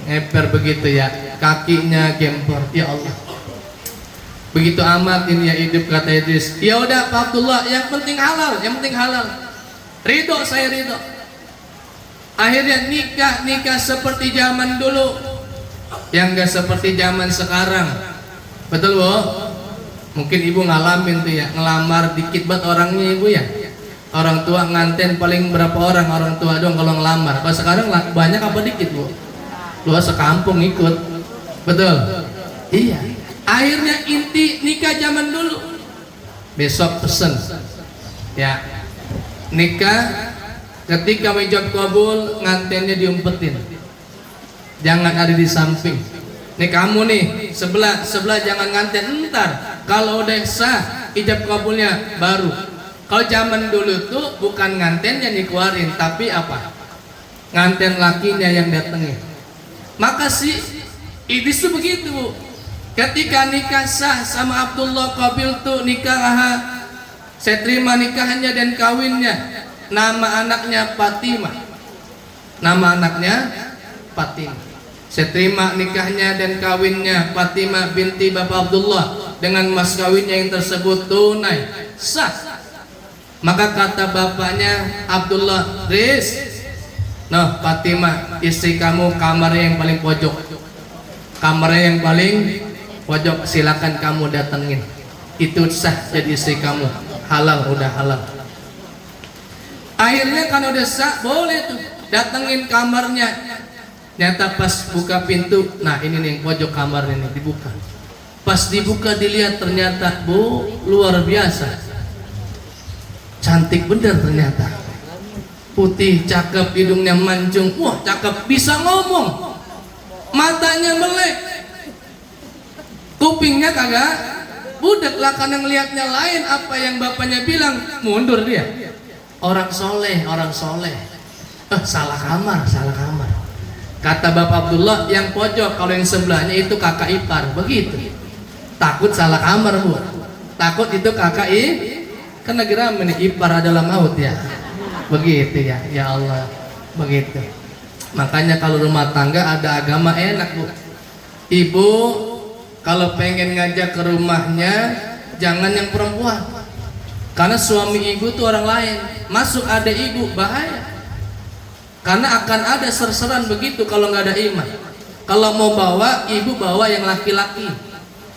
ngeper begitu ya, kakinya gempor. Ya Allah, begitu amat ini ya hidup, kata Idris. Ya udah Pak Abdullah, yang penting halal, yang penting halal. Ridho, saya ridho. Akhirnya nikah seperti zaman dulu, yang gak seperti zaman sekarang. Betul Bu? Mungkin Ibu ngalamin tuh ya, ngelamar dikit banget orangnya Ibu ya. Orang tua nganten paling berapa orang tua doang kalau ngelamar. Pas sekarang banyak apa dikit Bu? Luas sekampung ikut. Betul? Iya. Akhirnya inti nikah zaman dulu. Besok pesen. Ya. Nikah, ketika ijab kabul ngantennya diumpetin. Jangan ada di samping. Nih kamu nih sebelah jangan nganten, entar kalau udah sah ijab kabulnya baru. Kalau zaman dulu tuh bukan nganten yang dikeluarin, tapi apa? Nganten lakinya yang datengin. Maka si Idris tuh begitu Bu. Ketika nikah sah sama Abdullah, qabil tuh nikah, saya terima nikahnya dan kawinnya. Nama anaknya Fatimah. Nama anaknya Fatimah. Saya terima nikahnya dan kawinnya Fatimah binti Bapak Abdullah dengan mas kawinnya yang tersebut tunai sah. Maka kata bapaknya Abdullah, Riz, nah Fatimah istri kamu kamarnya yang paling pojok, kamarnya yang paling pojok, silakan kamu datengin, itu sah jadi istri kamu, halal, udah halal. Akhirnya kan udah sah, boleh tuh datengin kamarnya. Nyata pas buka pintu, nah ini nih pojok kamar ini dibuka. Pas dibuka dilihat ternyata Bu, luar biasa, cantik bener ternyata, putih, cakep, hidungnya mancung, wah cakep, bisa ngomong, matanya melek, kupingnya kagak budak lah, karena ngelihatnya lain. Apa yang bapaknya bilang, mundur dia. Orang soleh, salah kamar. Kata Bapak Abdullah, yang pojok, kalau yang sebelahnya itu kakak ipar, begitu. takut salah kamar Bu, takut itu kakak kan lagi rame nih, ipar adalah maut ya, begitu ya. Ya Allah, begitu. Makanya kalau rumah tangga ada agama enak Bu. Ibu kalau pengen ngajak ke rumahnya jangan yang perempuan, karena suami ibu tuh orang lain, masuk ada ibu bahaya, karena akan ada serseran begitu kalau nggak ada iman. Kalau mau bawa ibu bawa yang laki-laki,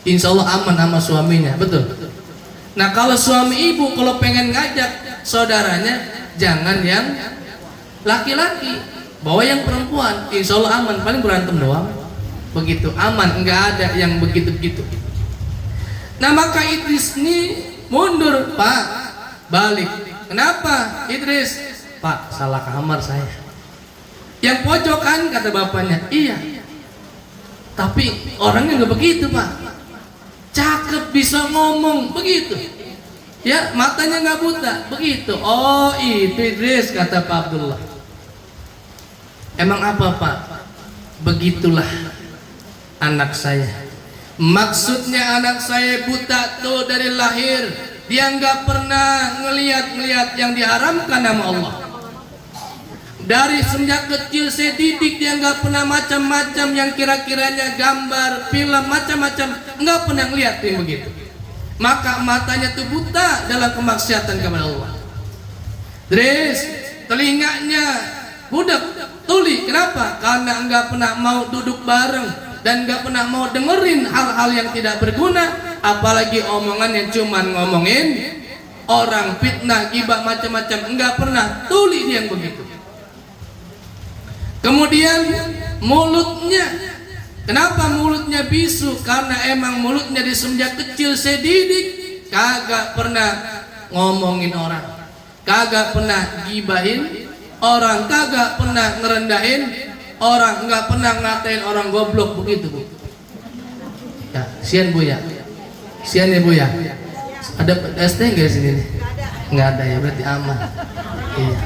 insya Allah aman sama suaminya, betul. Nah kalau suami ibu kalau pengen ngajak saudaranya jangan yang laki-laki, bawa yang perempuan, insya Allah aman, paling berantem doang, begitu aman, nggak ada yang begitu-begitu. Nah maka Idris ini mundur, Pak, balik. Kenapa Idris? Pak, salah kamar saya. Yang pojokan, kata bapaknya. Iya, tapi orangnya nggak begitu Pak, cakep, bisa ngomong, begitu ya, matanya nggak buta, begitu. Oh itu Idris, kata Pak Abdullah. Emang apa Pak? Begitulah anak saya. Maksudnya anak saya buta tuh dari lahir, dia nggak pernah ngeliat yang diharamkan sama Allah. Dari sejak kecil saya didik, dia nggak pernah macam-macam yang kira-kiranya gambar, film, macam-macam, nggak pernah ngeliat yang begitu. Maka matanya tuh buta dalam kemaksiatan kepada Allah. Idris, telinganya budak, tuli. Kenapa? Karena nggak pernah mau duduk bareng dan nggak pernah mau dengerin hal-hal yang tidak berguna, apalagi omongan yang cuman ngomongin orang, fitnah, gibah, macam-macam, nggak pernah, tuli dia yang begitu. Kemudian mulutnya, kenapa mulutnya bisu? Karena emang mulutnya di semenjak kecil saya didik, kagak pernah ngomongin orang, kagak pernah gibahin orang, kagak pernah ngerendahin orang, nggak pernah ngatain orang goblok, begitu Bu. Ya, sian Bu ya, sian ya Bu ya. Ada ST nggak sini? Nggak ada ya, berarti aman. Iya.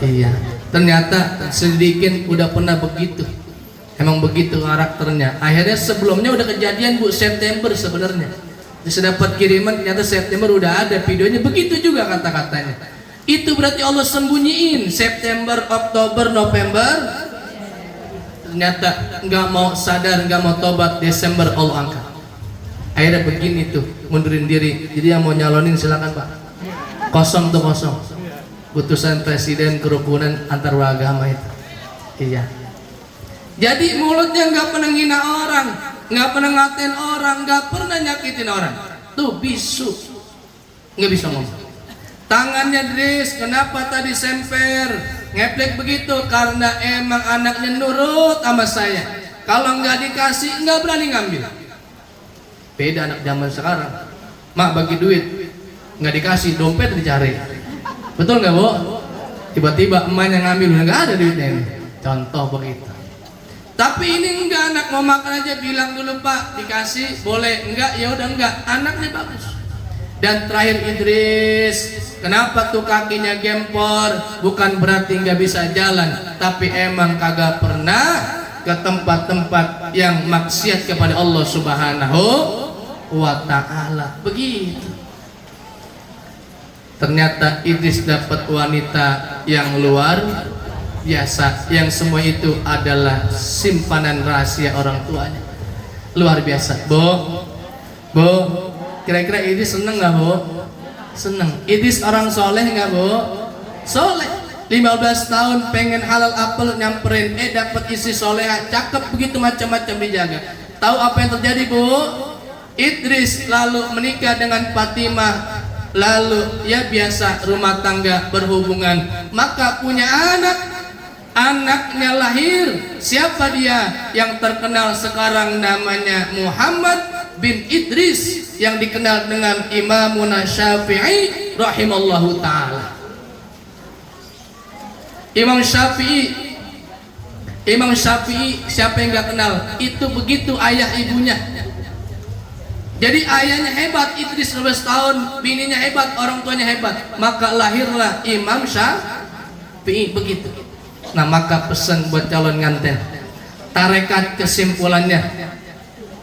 Iya. Ternyata sedikit udah pernah begitu. Emang begitu karakternya. Akhirnya sebelumnya udah kejadian Bu, September sebenarnya. Bisa dapat kiriman, ternyata September udah ada videonya, begitu juga kata-katanya. Itu berarti Allah sembunyiin September, Oktober, November. Ternyata nggak mau sadar, nggak mau tobat, Desember Allah angkat. Akhirnya begini tuh, mundurin diri. Jadi yang mau nyalonin silakan Pak. Kosong tuh, kosong. Putusan presiden kerukunan antar agama itu. Iya. Jadi mulutnya nggak pernah ngina orang, nggak pernah ngatain orang, nggak pernah nyakitin orang. Tuh bisu, nggak bisa ngomong. Tangannya Idris, kenapa tadi semper, ngeplek begitu? Karena emang anaknya nurut sama saya. Kalau nggak dikasih, nggak berani ngambil. Beda anak zaman sekarang. Mak bagi duit, nggak dikasih, dompet dicari. Betul nggak Bu? Tiba-tiba emaknya ngambil, nggak ada duitnya ini. Contoh begitu. Tapi ini enggak, anak mau makan aja bilang dulu Pak, dikasih boleh, enggak ya udah enggak, anaknya bagus. Dan terakhir Idris, kenapa tuh kakinya gempor? Bukan berarti nggak bisa jalan, tapi emang kagak pernah ke tempat-tempat yang maksiat kepada Allah Subhanahu wa Ta'ala. Begitu. Ternyata Idris dapat wanita yang luar biasa, yang semua itu adalah simpanan rahasia orang tuanya. Luar biasa. Bu, kira-kira Idris seneng nggak Bu? Seneng. Idris orang soleh nggak Bu? Soleh. 15 tahun pengen halal apel, nyamperin, dapat isi soleha, cakep begitu, macam-macam dijaga. Tahu apa yang terjadi Bu? Idris lalu menikah dengan Fatimah, lalu ya biasa rumah tangga berhubungan, maka punya anak. Anaknya lahir, siapa dia? Yang terkenal sekarang namanya Muhammad bin Idris, yang dikenal dengan Imamuna Syafi'i rahimallahu ta'ala. Imam Syafi'i siapa yang gak kenal? Itu begitu ayah ibunya. Jadi ayahnya hebat, Idris 12 tahun, bininya hebat, orang tuanya hebat, maka lahirlah Imam Syafi'i, begitu. Nah maka pesan buat calon nganten, tarekat kesimpulannya,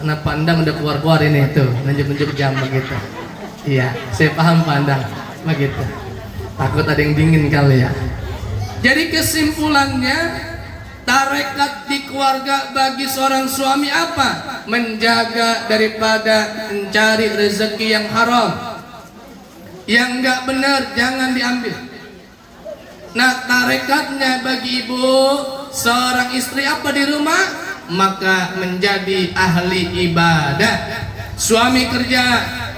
Karena pandang udah keluar-keluar ini tuh, nunjuk-nunjuk jam begitu. Iya, saya paham pandang begitu. Takut ada yang dingin kali ya. Jadi kesimpulannya, tarekat di keluarga bagi seorang suami apa? Menjaga daripada mencari rezeki yang haram. Yang enggak benar jangan diambil. Nah, tarekatnya bagi ibu seorang istri apa di rumah? Maka menjadi ahli ibadah. Suami kerja,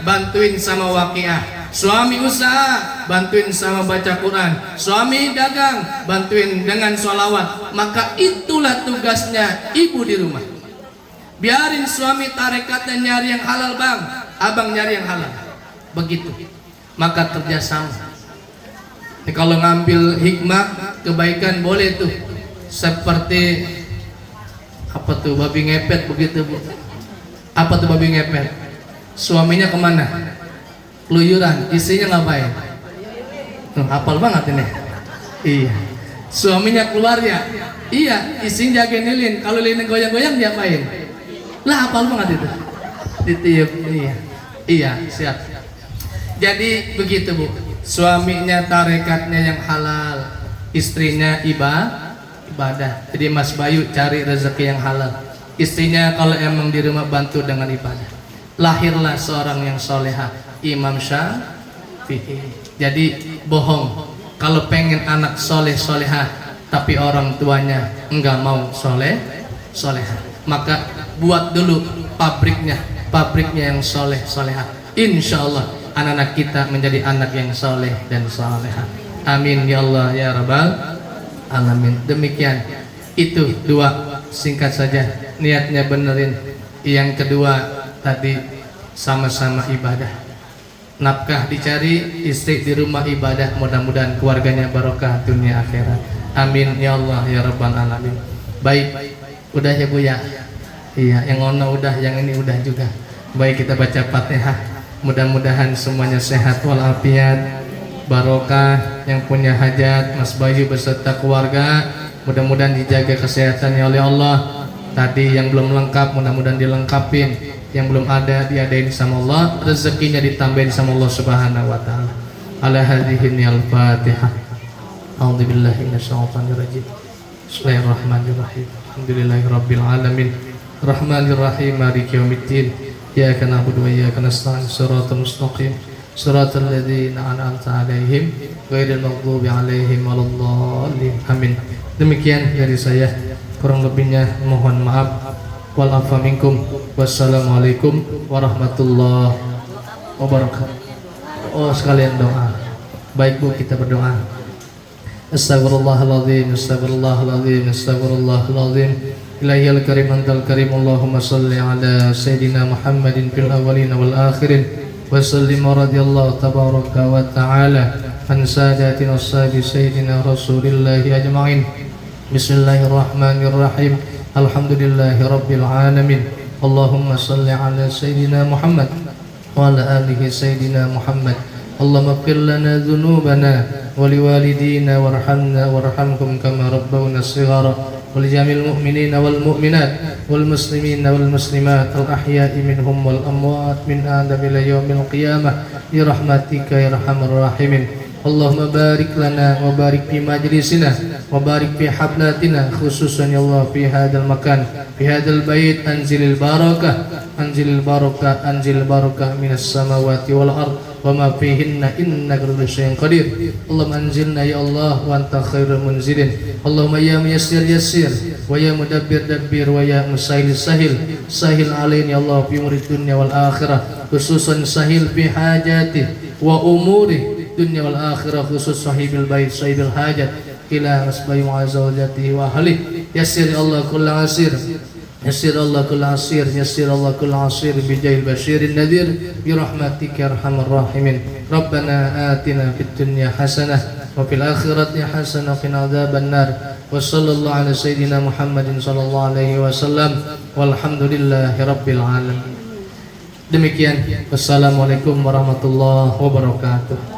bantuin sama waqiah. Suami usaha, bantuin sama baca Quran. Suami dagang, bantuin dengan sholawat. Maka itulah tugasnya ibu di rumah. Biarin suami tarekatnya nyari yang halal bang, abang nyari yang halal. Begitu. Maka kerjasama. Kalau ngambil hikmah kebaikan boleh tuh, seperti apa tuh babi ngepet begitu bu. Apa tuh babi ngepet? Suaminya kemana? Keluyuran, istrinya ngapain? Hafal banget ini. Iya. Suaminya keluar ya. Iya, istrinya jagain lilin. Kalau lilin goyang-goyang diapain? Lah hafal banget itu. Ditiup. Iya. Iya, siap. Jadi begitu bu. Suaminya tarekatnya yang halal, istrinya ibadah. Jadi Mas Bayu cari rezeki yang halal, istrinya kalau emang di rumah bantu dengan ibadah. Lahirlah seorang yang soleha, Imam Syafi'i. Jadi bohong kalau pengen anak soleh soleha tapi orang tuanya enggak mau soleha, maka buat dulu pabriknya yang soleha. Insya Allah anak-anak kita menjadi anak yang soleh dan soleha. Amin ya Allah ya Rabbal alamin. Demikian itu dua, singkat saja, niatnya benerin. Yang kedua tadi sama-sama ibadah, nafkah dicari, istri di rumah ibadah, mudah-mudahan keluarganya barokah dunia akhirat. Amin ya Allah ya Rabbal alamin. Baik, udah ya bu ya. Iya, yang ono udah, yang ini udah juga. Baik, kita baca Fatihah. Mudah-mudahan semuanya sehat walafiat, barokah. Yang punya hajat Mas Bayu beserta keluarga, mudah-mudahan dijaga kesehatannya oleh Allah. Tadi yang belum lengkap mudah-mudahan dilengkapin, yang belum ada diadain sama Allah, rezekinya ditambahin sama Allah Subhanahu wa taala. Ala hadhihi al-Fatihah. A'udzubillahi minasyaitonir rajim. Bismillahirrahmanirrahim. Alhamdulillahirabbil alamin. Rahmanirrahim. Maliki yaumiddin. Iyyaka na'budu wa iyyaka nasta'in. Shiratal mustaqim. Shiratal ladzina an'amta 'alaihim ghairil maghdubi 'alaihim waladdallin. Amin. Demikian dari saya, kurang lebihnya mohon maaf. Wal afa minkum. Wassalamualaikum warahmatullahi wabarakatuh. Oh, sekalian doa. Baik bu, kita berdoa. Astagfirullahaladzim, astagfirullahaladzim, astagfirullahaladzim. Ilahiyal karim antal karim. Allahumma salli ala Sayyidina Muhammadin fil awalin wal akhirin. Wa sallim radiyallahu tabaraka wa ta'ala an sadatina as-sadi Sayyidina Rasulillahi ajma'in. Bismillahirrahmanirrahim. Alhamdulillahi rabbil alamin. Allahumma salli ala Sayyidina Muhammad wa ala alihi Sayyidina Muhammad. Allahumma ighfir lana dhunubana wa liwalidina warhamna warhamhum kama rabbawna shighara. ولجميع المؤمنين والمؤمنات والمسلمين والمسلمات الأحياء منهم والأموات من آدم إلى يوم القيامة برحمتك يا أرحم الراحمين. اللهم بارك لنا وبارك في مجلسنا وبارك في حفلاتنا خصوصا يا الله في هذا المكان في هذا البيت. أنزل البركة أنزل البركة أنزل البركة من السماوات والأرض وما فيهن إنك كل شيء قدير. اللهم أنزلنا يا الله وأنت خير المنزلين. اللهم يا ميسر يسير ويا مدبر دبر ويا مسهل سهل سهل علينا يا الله في أمور الدنيا والآخرة خصوصا سهل في حاجاته وأموره الدنيا والآخرة خصوصا صاحب البيت صاحب الحاجة إلى مسبي وزوجته وأهله. يسر الله كل عسير يسر الله كل عسير يسر الله كل عسير بجاه البشير النذير برحمتك يا أرحم الراحمين. ربنا آتنا في الدنيا حسنة وفي الآخرة حسنة وقنا عذاب النار. وصلى الله على سيدنا محمد صلى الله عليه وسلم والحمد لله رب العالمين. Demikian, wassalamualaikum warahmatullahi wabarakatuh.